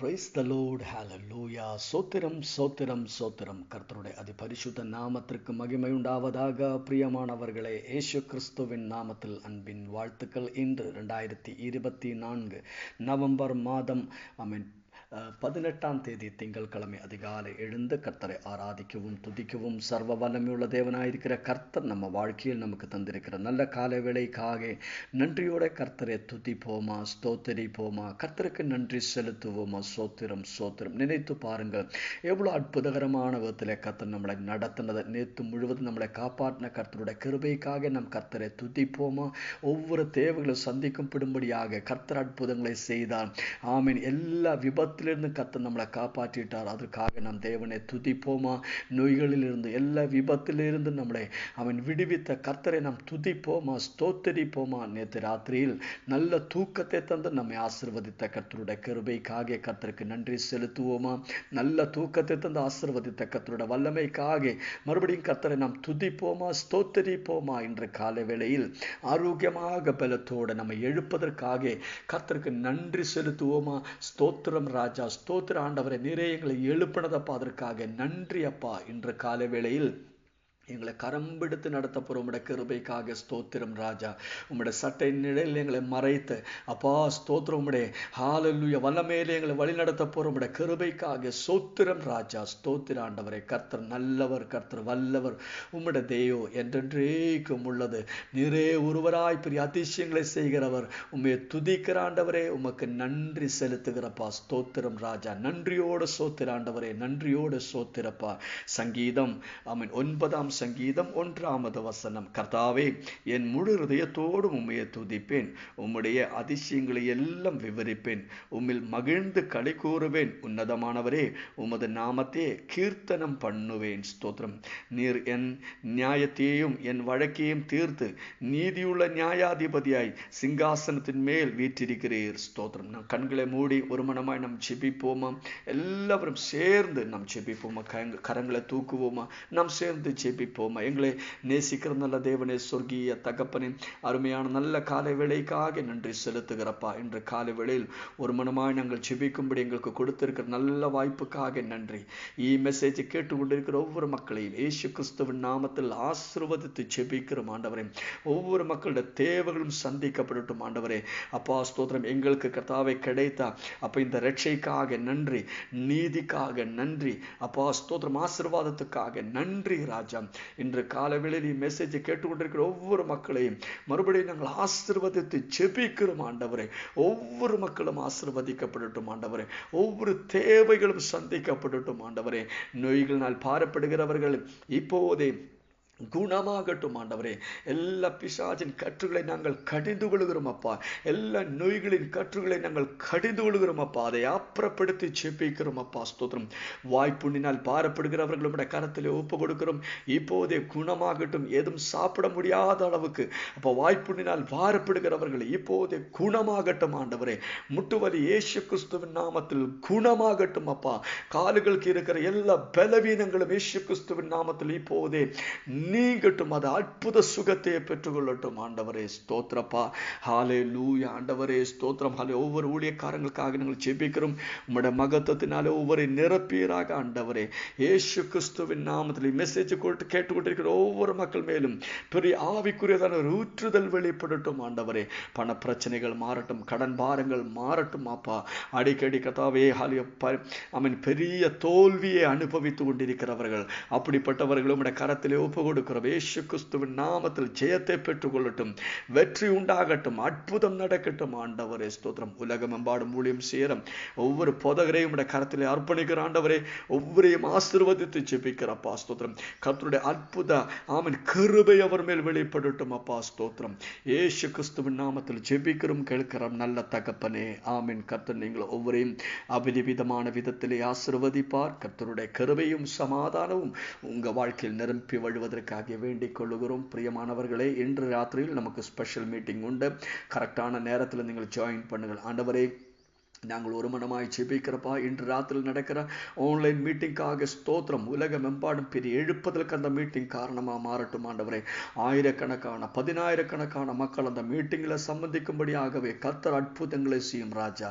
Praise the Lord, ஹalleluya. சோத்திரம் சோத்திரம் சோத்திரம். கர்த்தருடைய அதிபரிசுத்த நாமத்திற்கு மகிமை உண்டாவதாக. பிரியமானவர்களே, இயேசு கிறிஸ்துவின் நாமத்தில் அன்பின் வாழ்த்துக்கள். இன்று 2024 நவம்பர் மாதம் 18ஆம் தேதி திங்கட்கிழமை அதிகாலை எழுந்து கர்த்தரை ஆராதிக்கவும் துதிக்கவும் சர்வ வல்லமையுள்ள தேவனாயிருக்கிற கர்த்தர் நம்ம வாழ்க்கையில் நமக்கு தந்திருக்கிற நல்ல காலை வேளைக்காக நன்றியோட கர்த்தரை துதிப்போமா, ஸ்தோத்திரிப்போமா, கர்த்தருக்கு நன்றி செலுத்துவோமா. சோத்திரம் சோத்திரம். நினைத்து பாருங்கள், எவ்வளோ அற்புதகரமான விதத்தில் கர்த்தர் நம்மளை நடத்தினதை, நேற்று முழுவதும் நம்மளை காப்பாற்றின கர்த்தருடைய கிருபைக்காக நம் கர்த்தரை துதிப்போமா. ஒவ்வொரு தேவைகளும் சந்திக்கும்படும்படியாக கர்த்தர் அற்புதங்களை செய்தார். ஆமீன். எல்லா விபத்திலிருந்து கர்த்தர் நம்மளை காப்பாற்றிட்டார். அதற்காக நாம் தேவனை துதிப்போமா. நோய்களிலிருந்து, எல்லா விபத்திலிருந்து நம்மளை அவன் விடுவித்த கர்த்தரை நாம் துதிப்போமா, ஸ்தோத்திரிப்போமா. நேற்று ராத்திரியில் நல்ல தூக்கத்தை தந்து நம்மை ஆசீர்வதித்த கர்த்தருடைய கிருபைக்காக கர்த்தருக்கு நன்றி செலுத்துவோமா. நல்ல தூக்கத்தை தந்து ஆசீர்வதித்த கர்த்தருடைய வல்லமைக்காக மறுபடியும் கர்த்தரை நாம் துதிப்போமா, ஸ்தோத்திரிப்போமா. இன்று காலை வேளையில் ஆரோக்கியமாக பலத்தோடு நம்மை எழுப்பதற்காக கர்த்தருக்கு நன்றி செலுத்துவோமா. ஸ்தோத்திரம் ராஜா, ஸ்தோத்திர ஆண்டவரை, நிறைய எங்களை எழுப்பினதப்பா, அதற்காக நன்றி அப்பா. இன்று காலை வேளையில் எங்களை கரம்பெடுத்து நடத்த போகிற உம்முடைய கிருபைக்காக ஸ்தோத்திரம் ராஜா. உம்முடைய சட்டை நிழலில் எங்களை மறைத்து அப்பா ஸ்தோத்திரம். உம்முடைய ஹalleluya வல்லமையிலே எங்களை வழி நடத்த போகிற உம்முடைய கிருபைக்காக ஸ்தோத்திரம் ராஜா. ஸ்தோத்திர ஆண்டவரே, கர்த்தர் நல்லவர், கர்த்தர் வல்லவர். உம்முடைய தேவோ என்றென்றைக்கும் உள்ளது. நீரே ஒருவராய் பெரிய அதிசயங்களை செய்கிறவர். உம்மை துதிக்கிற ஆண்டவரே, உமக்கு நன்றி செலுத்துகிறப்பா. ஸ்தோத்திரம் ராஜா. நன்றியோடு சோத்திர ஆண்டவரே, நன்றியோடு சோத்திரப்பா. சங்கீதம் 9ஆம் சங்கீதம் 1வது வசனம். கர்த்தாவே, என் முழு இதயத்தோடு உம்மையை துதிப்பேன், உம்முடைய அதிசயங்களை எல்லாம் விவரிப்பேன், உம்மில் மகிழ்ந்து களி கூறுவேன். உன்னதமானவரே, உமது நாமத்தை கீர்த்தனம் பண்ணுவேன். ஸ்தோத்திரம். நீர் என் நியாயத்தையும் என் வழக்கையும் தீர்த்து நீதியுள்ள நியாயாதிபதியாய் சிங்காசனத்தின் மேல் வீற்றிருக்கிறீர். ஸ்தோத்திரம். நம் கண்களை மூடி ஒரு மனமாய் நாம் ஜெபிப்போமா. எல்லாரும் சேர்ந்து நாம் ஜெபிப்போமா. கரங்களை தூக்குவோமா. நாம் சேர்ந்து ஜெபிப்போமா. எங்களை நேசிக்கிற நல்ல தேவனே, சொர்க்கிய தகப்பனே, அருமையான நல்ல காலை வேளைக்காக நன்றி செலுத்துகிறப்பா. இன்று காலை வேளையில் ஒரு மனமாய் நாங்கள் ஜெபிக்கும்படி எங்களுக்கு கொடுத்திருக்கிற நல்ல வாய்ப்புக்காக நன்றி. மெசேஜை கேட்டுக்கொண்டிருக்கிற ஒவ்வொரு மக்களையும் இயேசு கிறிஸ்துவின் நாமத்தில் ஆசீர்வதித்து ஜெபிக்கிறோம் ஆண்டவரே. ஒவ்வொரு மக்களுடைய தேவைகளும் சந்திக்கப்படட்டும் ஆண்டவரே. அப்பா ஸ்தோத்திரம். எங்களுக்கு கர்த்தாவை கிடைத்தா அப்ப இந்த ரட்சைக்காக நன்றி, நீதிக்காக நன்றி அப்பா ஸ்தோத்திரம், ஆசீர்வாதத்துக்காக நன்றி ராஜா. இன்று காலவேளையில் மெசேஜை கேட்டுக்கொண்டிருக்கிற ஒவ்வொரு மக்களையும் மறுபடியும் நாங்கள் ஆசீர்வதித்து ஜெபிக்கிறோம் ஆண்டவரே. ஒவ்வொரு மக்களும் ஆசீர்வதிக்கப்படட்டும் ஆண்டவரே. ஒவ்வொரு தேவைகளும் சந்திக்கப்படட்டும் ஆண்டவரே. நோய்களினால் பாரப்படுகிறவர்கள் இப்போதே குணமாகட்டும் ஆண்டவரே. எல்லா பிசாசின் கற்றுகளை நாங்கள் கடிந்து கொள்கிறோம் அப்பா. எல்லா நோய்களின் கற்றுகளை நாங்கள் கடிந்து கொள்கிறோம் அப்பா. அதை அப்புறப்படுத்தி ஜெபிக்கிறோம் அப்பா. ஸ்தோத்திரம். வாய்ப்புண்ணினால் பாரப்படுகிறவர்களும் கரத்தில் ஒப்பு கொடுக்கிறோம். இப்போதே குணமாகட்டும். ஏதும் சாப்பிட முடியாத அளவுக்கு அப்போ வாய்ப்புண்ணினால் பாரப்படுகிறவர்கள் இப்போதே குணமாகட்டும் ஆண்டவரே. முட்டுவலி இயேசு கிறிஸ்துவின் நாமத்தில் குணமாகட்டும் அப்பா. கால்களுக்கு இருக்கிற எல்லா பலவீனங்களும் இயேசு கிறிஸ்துவின் நாமத்தில் இப்போதே நீங்கட்டும். அது அற்புத சுகத்தை பெற்றுக்கொள்ளட்டும் ஆண்டவரே. ஸ்தோத்திரப்பா. ஹalleluya ஆண்டவரே. ஸ்தோத்திரம். ஒவ்வொரு ஊழியக்காரங்களுக்காக நாங்கள் ஜெபிக்கிறோம். உம்முடைய மகத்துவத்தினாலே ஒவ்வொரு நிரப்பீராக ஆண்டவரே. இயேசு கிறிஸ்துவின் நாமத்தில் மெசேஜ் கேட்டுக்கொண்டிருக்கிற ஒவ்வொரு மக்கள் மேலும் பெரிய ஆவிக்குரியதான ஒரு ஊற்றுதல் வெளிப்படட்டும் ஆண்டவரே. பண பிரச்சனைகள் மாறட்டும், கடன் பாரங்கள் மாறட்டும் அப்பா. அடிக்கடி கர்த்தாவே அவன் பெரிய தோல்வியை அனுபவித்து கொண்டிருக்கிறவர்கள் அப்படிப்பட்டவர்களும் கரத்திலே ஒப்பு கொடுக்கிறோம். இயேசு கிறிஸ்துவின் நாமத்தில் ஜெயத்தை பெற்றுக் கொள்ளட்டும், வெற்றி உண்டாகட்டும், அற்புதம் நடக்கட்டும் ஆண்டவரே. ஸ்தோத்திரம். உலகம் எம்பாடும் ஊழியம் சேரும் ஒவ்வொரு போதகரையும் கரத்திலே அர்ப்பணிக்கிற ஆண்டவரே. ஒவ்வொருவரையும் ஆசீர்வதித்து ஜெபிக்கிறப்பா. ஸ்தோத்திரம். கர்த்தருடைய அற்புத ஆமென் கிருபை அவர் மேல் வெளிப்படட்டும் அப்பா. ஸ்தோத்திரம். இயேசு கிறிஸ்துவின் நாமத்தில் ஜெபிக்கிறோம், கேட்கிறோம் நல்ல தகப்பனே. ஆமென். கர்த்தர் நீங்கள் ஒவ்வொருவரையும் அபிவிதமான விதத்திலே ஆசீர்வதிப்பார். கர்த்தருடைய கிருபையும் சமாதானமும் உங்க வாழ்க்கையில் நிரம்பி வழுவதற்காக வேண்டிக் கொள்ளுகிறோம். பிரியமானவர்களே, இன்று ராத்திரியில் நமக்கு ஸ்பெஷல் மீட்டிங் உண்டு. கரெக்டான நேரத்தில் நீங்கள் ஜாயின் பண்ணுங்கள் ஆண்டவரே. நாங்கள் ஒரு மனமாய் ஜெபிக்கிறப்பா. இன்று ராத்திரி நடக்கிற ஆன்லைன் மீட்டிங்காக ஸ்தோத்திரம். உலகம் எம்பாடும் பெரிய எழுப்புதலுக்கு அந்த மீட்டிங் காரணமாக மாறட்டும் ஆண்டவரே. ஆயிரக்கணக்கான 10,000கணக்கான மக்கள் அந்த மீட்டிங்கில் சம்பந்திக்கும்படியாகவே கர்த்தர் அற்புதங்களை செய்யும் ராஜா.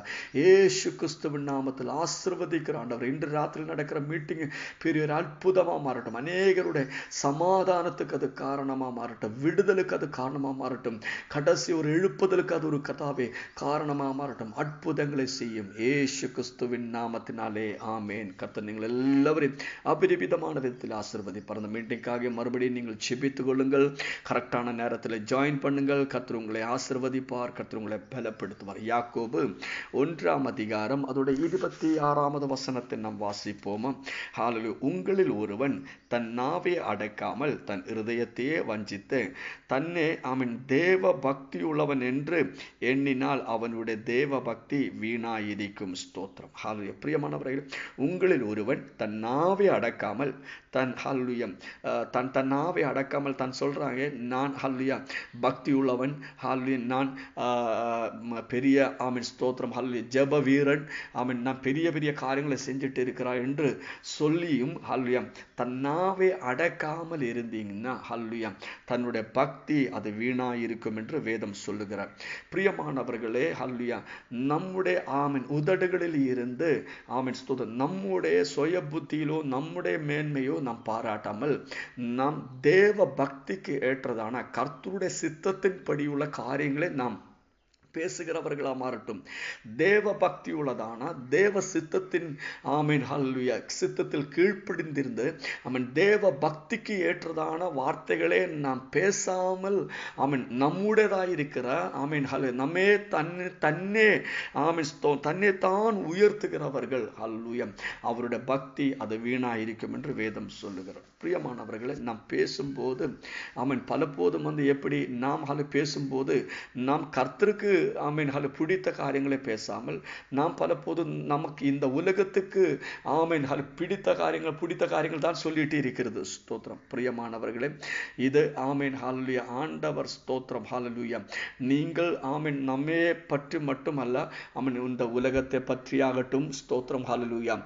ஏசு கிறிஸ்துவின் நாமத்தில் ஆசீர்வதிக்கிற ஆண்டவர். இன்று ராத்திரி நடக்கிற மீட்டிங் பெரிய ஒரு அற்புதமாக மாறட்டும். அநேகருடைய சமாதானத்துக்கு அது காரணமாக மாறட்டும். விடுதலுக்கு அது காரணமாக மாறட்டும். கடைசி ஒரு எழுப்புதலுக்கு அது ஒரு கதாவே காரணமாக மாறட்டும். அற்புதங்களை செய்யும் ஏசு கிறிஸ்துவின் நாமத்தினாலே ஆமேன். கர்த்தர் நீங்கள் எல்லாவரையும் அபரிமிதமான விதத்தில் ஆசீர்வதிப்பார். அந்த மீட்டிங்காக மறுபடியும் நீங்கள் ஜெபித்துக் கொள்ளுங்கள். கரெக்டான நேரத்தில் ஜாயின் பண்ணுங்கள். கர்த்தர் உங்களை ஆசீர்வதிப்பார். கர்த்தர் உங்களை பலப்படுத்துவார். யாக்கோபு 1ஆம் அதிகாரம் அதோட 26வது வசனத்தை நாம் வாசிப்போமா? ஹல்லேலூயா. உங்களில் ஒருவன் தன் நாவை அடக்காமல் தன் இருதயத்தையே வஞ்சித்து தன்னே அவன் தேவ பக்தி உள்ளவன் என்று எண்ணினால் அவனுடைய தேவ பக்தி வீணாயிருக்கும். ஸ்தோத்திரம். ஹல்லேலூயா. பிரியமானவர்களே, உங்களில் ஒருவன் தன் நாவை அடக்காமல் தன் நாவை அடக்காமல் தான் சொல்றாங்க, நான் ஹல்லேலூயா பக்தி உள்ளவன், ஹல்லேலூயா நான் பெரிய ஆமென் ஸ்தோத்திரம், ஹல்லேலூயா ஜெப வீரன், ஆமென் நான் பெரிய பெரிய காரியங்களை செஞ்சுட்டு இருக்கிறான் என்று சொல்லியும் ஹல்லேலூயா தன் நாவை அடக்காமல் இருந்தீங்கன்னா ஹல்லேலூயா தன்னுடைய பக்தி அது வீணாயிருக்கும் என்று வேதம் சொல்லுகிறார். பிரியமானவர்களே, ஹல்லேலூயா நம்முடைய ஆமென் உதடுகளில் இருந்து ஆமென் ஸ்தோத்திரம் நம்முடைய சுய புத்தியிலோ நம்முடைய மேன்மையோ நாம் பாராட்டாமல் நாம் தேவ பக்திக்கு ஏற்றதான கர்த்தருடைய சித்தத்தின்படி உள்ள காரியங்களை நாம் பேசுகிறவர்களா மாறட்டும். தேவ பக்தி உள்ளதான தேவ சித்தத்தின் ஆமீன் ஹல்லேலூயா சித்தத்தில் கீழ்ப்படிந்திருந்து ஆமீன் தேவ பக்திக்கு ஏற்றதான வார்த்தைகளே நாம் பேசாமல் ஆமீன் நம்முடையதாயிருக்கிற ஆமீன் ஹல்லேலூயா நம்மே தன்னே ஆமீன் தன்னை தான் உயர்த்துகிறவர்கள் ஹல்லேலூயா அவருடைய பக்தி அது வீணாயிருக்கும் என்று வேதம் சொல்லுகிறார். பிரியமானவர்களை, நாம் பேசும்போது ஆமீன் பலபோதும் எப்படி நாம் பேசும்போது நாம் கர்த்தருக்கு ஆமீன் பிடித்த காரியங்களை பேசாமல் நாம் பலபோது நமக்கு இந்த உலகத்துக்கு ஆமீன் பிடித்த காரியங்கள் தான் சொல்லிட்டு இருக்கிறது. ஸ்தோத்திரம். பிரியமானவர்களே, இது ஆமீன் ஹல்லேலூயா ஆண்டவர் ஸ்தோத்திரம் ஹல்லேலூயா நீங்கள் ஆமீன் நம்மே பற்றி மட்டுமல்ல ஆமீன் இந்த உலகத்தை பற்றியாகட்டும் ஸ்தோத்திரம் ஹல்லேலூயா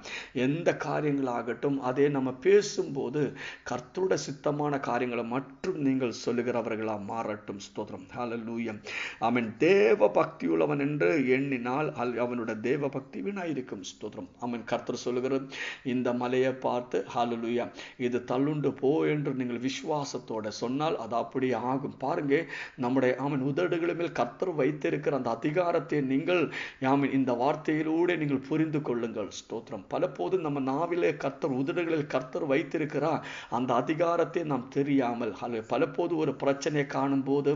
எந்த காரியங்களாகட்டும் அதே நம்ம பேசும்போது கர்த்தருடைய சித்தமான காரியங்களை மற்றும் நீங்கள் சொல்லுகிறவர்களா மாறட்டும். ஸ்தோத்திரம் ஹல்லேலூயா. ஆமீன் தேவ பக்தி உள்ளவன் என்று எண்ணினால் அவனுடைய தேவ பக்தி வீணாயிருக்கும். ஸ்தோத்திரம். ஆமீன். கர்த்தர் சொல்லுகிறது, இந்த மலையை பார்த்து ஹல்லேலூயா இது தள்ளுண்டு போ என்று நீங்கள் விசுவாசத்தோட சொன்னால் அது அப்படியே ஆகும். பாருங்க, நம்முடைய ஆமீன் உதடுகள் மேல் கர்த்தர் வைத்திருக்கிற அந்த அதிகாரத்தை நீங்கள் ஆமீன் இந்த வார்த்தையிலூടെ நீங்கள் புரிந்து கொள்ளுங்கள். ஸ்தோத்திரம். பலபோது நம்ம நாவிலே கர்த்தர் உதடுகளில் கர்த்தர் வைத்திருக்கிறார் அந்த அதிகாரத்தை நாம் தெரியாமல் பலபோது ஒரு பிரச்சனையை காணும் போது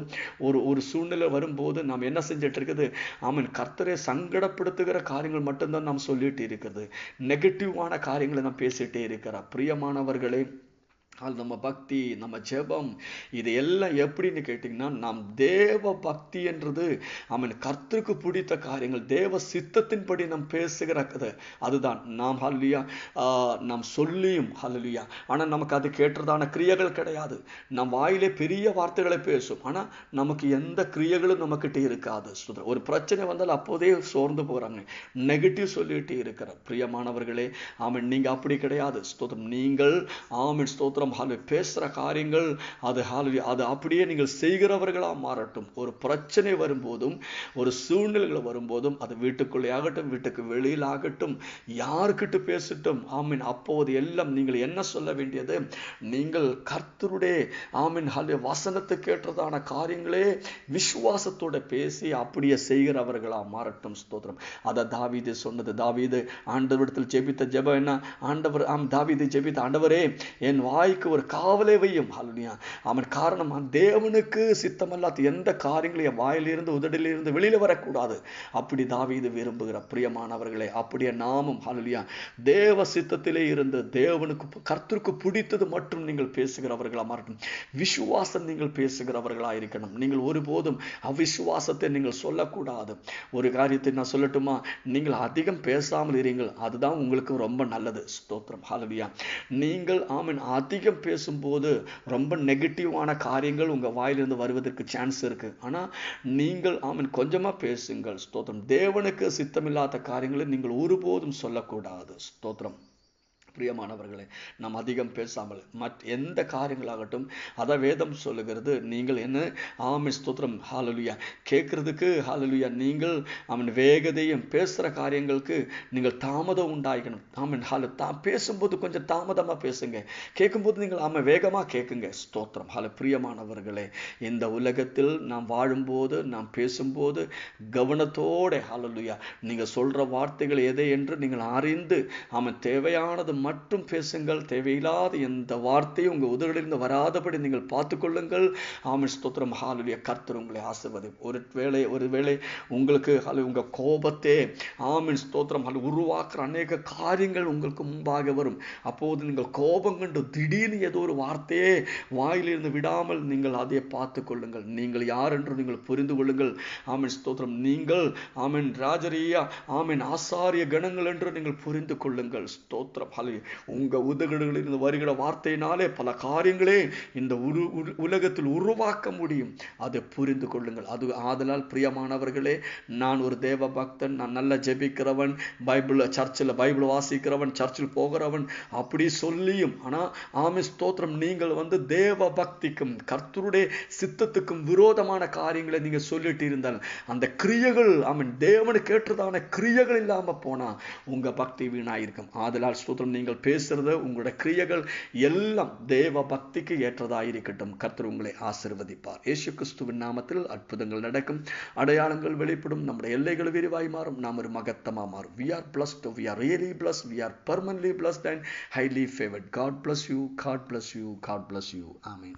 ஒரு சூழ்நிலை வரும்போது நாம் என்ன செஞ்சிட்டு இருக்குது ஆமீன் கர்த்தரை சங்கடப்படுத்துகிற காரியங்கள் மட்டும்தான் நாம் சொல்லிட்டு இருக்கிறது. நெகட்டிவான காரியங்களை நாம் பேசிட்டே இருக்கிறோம். பிரியமானவர்களே, நம்ம பக்தி நம்ம ஜெபம் இது எல்லாம் எப்படின்னு கேட்டீங்கன்னா நாம் தேவ பக்தி என்றது ஆமீன் கர்த்தருக்கு பிடித்த காரியங்கள் தேவ சித்தத்தின்படி நாம் பேசுகிற கதை அதுதான் நாம் ஹல்லேலூயா நாம் சொல்லியும் ஹல்லேலூயா ஆனால் நமக்கு அது கேட்டதான கிரியைகள் கிடையாது. நம் வாயிலே பெரிய வார்த்தைகளை பேசும் ஆனால் நமக்கு எந்த கிரியைகளும் நம்மக்கிட்ட இருக்காது. ஒரு பிரச்சனை வந்தால் அப்போதே சோர்ந்து போறாங்க, நெகட்டிவ் சொல்லிட்டு இருக்கிற பிரியமானவர்களே ஆமீன் நீங்க அப்படி கிடையாது. ஸ்தோத்திரம். நீங்கள் ஆமீன் ஸ்தோத்திரம் பேசுற காரியங்கள் அது அப்படியே நீங்கள் செய்கிறவர்களா மாறட்டும். ஒரு பிரச்சனை வரும்போதும் ஒரு சூழ்நிலைகள் வரும்போதும் அது வீட்டுக்குள்ளே ஆகட்டும் வீட்டுக்கு வெளியில் ஆகட்டும் யாருக்கிட்ட பேசட்டும் ஆமீன் அப்போது எல்லாம் நீங்கள் என்ன சொல்ல வேண்டியது, நீங்கள் கர்த்தருடைய ஆமீன் வசனத்துக்கு ஏற்றதான காரியங்களே விசுவாசத்தோட பேசி அப்படியே செய்கிறவர்களா மாறட்டும். ஸ்தோத்திரம். அத தாவீது சொன்னது. தாவீது ஆண்டவரிடத்தில் ஜெபித்த ஜெபம் என்ன? ஆண்டவர் தாவீது ஜெபித்த ஆண்டவரே என் வாய்க்கு ஒரு காவலை வையும். ஹல்லேலூயா. அவன் காரணம் தேவனுக்கு சித்தமல்லாத எந்த காரியங்களையும் வாயிலிருந்து உதடிலிருந்து வெளியில வரக்கூடாது. அப்படி தாவீது விரும்புகிற பிரியமானவர்களே அப்படியே நாமும் ஹல்லேலூயா தேவ சித்தத்திலே இருந்து தேவனுக்கு கர்த்தருக்கு பிடித்தது மற்றும் நீங்கள் பேசுகிறவர்களா மாறட்டும். விசுவாசம் நீங்கள் பேசுகிறவர்களா இருக்கணும். நீங்கள் ஒருபோதும் அவிசுவாசத்தை நீங்கள் சொல்லக்கூடாது. ஒரு காரியத்தை நான் சொல்லட்டுமா, நீங்கள் அதிகம் பேசாமல் இருங்கள், அதுதான் உங்களுக்கு ரொம்ப நல்லது. ஸ்தோத்திரம். ஹல்லேலூயா. நீங்கள் ஆமீன் அதிக அதிகம் பேசும்போது ரொம்ப நெகட்டிவான காரியங்கள் உங்க வாயிலிருந்து வருவதற்கு சான்ஸ் இருக்கு. ஆனா நீங்கள் கொஞ்சமா பேசுங்கள். ஸ்தோத்திரம். தேவனுக்கு சித்தமில்லாத காரியங்களை நீங்கள் ஒருபோதும் சொல்லக்கூடாது. ஸ்தோத்திரம். பிரியமானவர்களே, நாம் அதிகம் பேசாமல் எந்த காரியங்களாகட்டும், அத வேதம் சொல்லுகிறது, நீங்கள் என்ன ஸ்தோத்திரம் ஹalleluya கேட்கறதுக்கு ஹalleluya நீங்கள் வேகதையும் பேசுற காரியங்களுக்கு நீங்கள் தாமதம் உண்டாகணும். பேசும்போது கொஞ்சம் தாமதமா பேசுங்க. கேட்கும்போது நீங்கள் வேகமா கேட்குங்க. ஸ்தோத்திரம். பிரியமானவர்களே, இந்த உலகத்தில் நாம் வாழும்போது, நாம் பேசும்போது கவனத்தோட ஹalleluya நீங்க சொல்ற வார்த்தைகள் எதை என்று நீங்கள் அறிந்து தேவையானது மட்டும் பேசுங்கள். தேவையில்லாத எந்த வார்த்தையும் உங்க உதடுகளிலிருந்து வராதபடி நீங்கள் பார்த்துக் கொள்ளுங்கள். ஸ்தோத்திரம். ஹalleluya கர்த்தர் உங்களை ஆசீர்வதி. ஒருவேளை உங்களுக்கு உங்க கோபத்தே ஸ்தோத்திரம் உருவாக்குற அநேக காரியங்கள் உங்களுக்கு முன்பாக வரும். அப்போது நீங்கள் கோபம் கண்டு திடீர்னு ஏதோ ஒரு வார்த்தையே வாயிலிருந்து விடாமல் நீங்கள் அதை பார்த்துக் கொள்ளுங்கள். நீங்கள் யார் என்று நீங்கள் புரிந்து கொள்ளுங்கள். ஸ்தோத்திரம். நீங்கள் ராஜரீயா ஆசாரிய கணங்கள் என்று நீங்கள் புரிந்து கொள்ளுங்கள். ஸ்தோத்திரம். உங்க உதடுகளிலிருந்து வருகிற வார்த்தையினாலே பல காரியங்களே இந்த உலகத்தில் உருவாக்க முடியும். அதை புரிந்து கொள்ளுங்கள். அது ஆதலால் பிரியமானவர்களே, நான் ஒரு தேவ பக்தன், நான் நல்ல ஜெபிக்கிறவன், சர்ச்சில் பைபிள் வாசிக்கிறவன், சர்ச்சில் போகிறவன் அப்படி சொல்லியும் ஸ்தோத்திரம் நீங்கள் தேவ பக்திக்கும் கர்த்தருடைய சித்தத்துக்கும் விரோதமான காரியங்களை நீங்க சொல்லிட்டு இருந்தால், அந்த கிரியைகள் தேவனுக்கு ஏற்றதான கிரியைகள் இல்லாம போனா உங்க பக்தி வீணாயிருக்கும். ஆதலால் ஸ்தோத்திரம், நீங்கள் பேசுறது உங்களுடைய கிரியைகள் எல்லாம் தேவ பக்திக்கு ஏற்றதாயிருக்கட்டும். கர்த்தர் உங்களை ஆசீர்வதிப்பார். இயேசு கிறிஸ்துவின் நாமத்தில் அற்புதங்கள் நடக்கும், அடையாளங்கள் வெளிப்படும், நம்முடைய எல்லைகள் விரிவாய் மாறும், நாம் ஒரு மகத்தமா மாறும். We are blessed, we are really blessed, we are permanently blessed and highly favored. God bless you, God bless you, God bless you. Amen.